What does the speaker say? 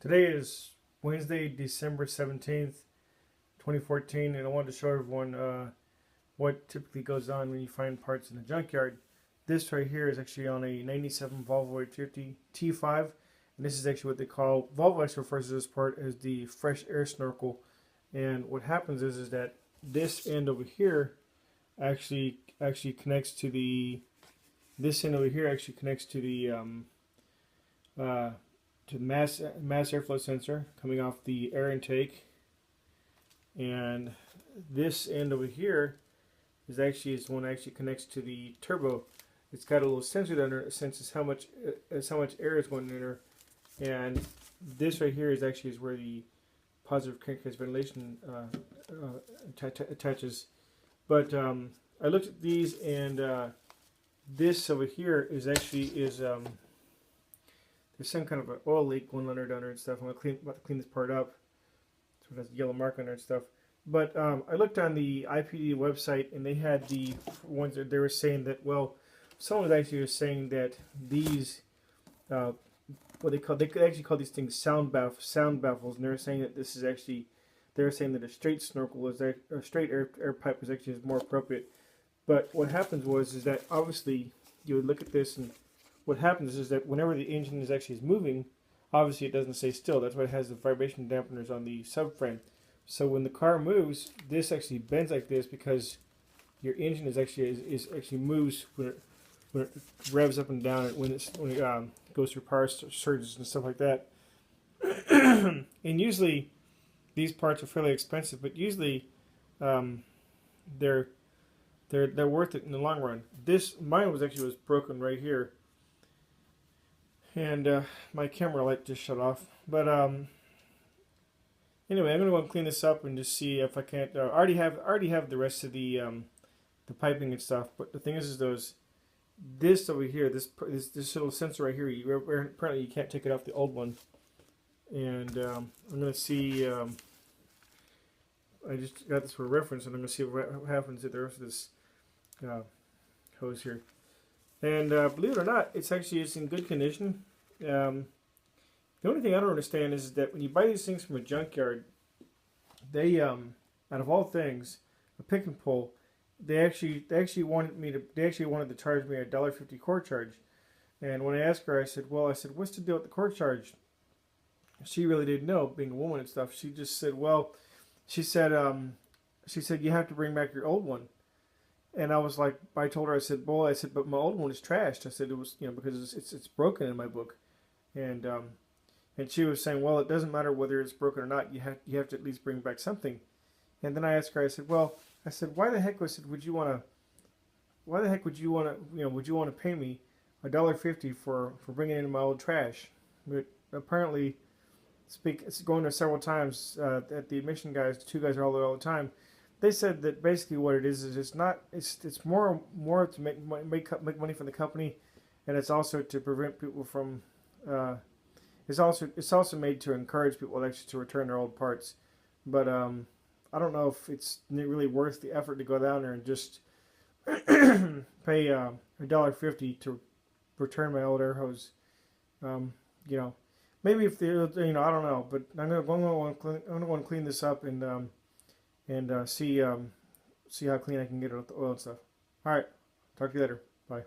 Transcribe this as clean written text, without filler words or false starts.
Today is Wednesday, December 17th, 2014, and I wanted to show everyone what typically goes on when you find parts in a junkyard. This right here is actually on a 97 Volvo 850 T5, and this is actually what they call, Volvo actually refers to this part as the fresh air snorkel. And what happens is that this end over here actually connects to the, this end over here actually connects to the mass airflow sensor coming off the air intake, and this end over here is the one that actually connects to the turbo. It's got a little sensor under it that senses how much air is going in there, and this right here is where the positive crankcase ventilation attaches. But I looked at these, and this over here is there's some kind of an oil leak going under and stuff. I'm about to clean this part up. So it has a yellow mark on there and stuff. But I looked on the IPD website, and they had the ones that they were saying that, well, someone was actually saying that these, they actually call these things sound baffles, and they're saying that this is actually, they're saying that a straight snorkel is a straight air pipe is actually more appropriate. But what happens is that obviously you would look at this, and what happens is that whenever the engine is moving, obviously it doesn't stay still. That's why it has the vibration dampeners on the subframe. So when the car moves, this actually bends like this because your engine is actually moves when it revs up and down, when it goes through power surges and stuff like that. And usually these parts are fairly expensive, but usually they're worth it in the long run. Mine was broken right here. And my camera light just shut off. But anyway, I'm gonna go and clean this up and just see if I can't. I already have the rest of the piping and stuff. But the thing is this over here, this little sensor right here. Apparently you can't take it off the old one. And I'm gonna see. I just got this for reference, and I'm gonna see what happens to the rest of this hose here. And believe it or not, it's in good condition. The only thing I don't understand is that when you buy these things from a junkyard, they, out of all things, a pick and pull, they actually wanted to charge me a $1.50 core charge. And when I asked her, I said, what's the deal with the core charge? She really didn't know, being a woman and stuff. She just said, she said you have to bring back your old one. And I was like, I told her, I said, but my old one is trashed. I said it was, because it's broken in my book. And she was saying, well, it doesn't matter whether it's broken or not. You have to at least bring back something. And then I asked her, I said, why the heck would you want to pay me $1.50 for bringing in my old trash? But apparently, it's going there several times at the emission guys. The two guys are all there all the time. They said that basically what it is it's more to make money for the company, and it's also to prevent people from. It's also made to encourage people actually to return their old parts, but I don't know if it's really worth the effort to go down there and just pay $1.50 to return my old air hose. Maybe if they, I don't know, but I'm gonna go and clean this up and see how clean I can get it with the oil and stuff. All right, talk to you later. Bye.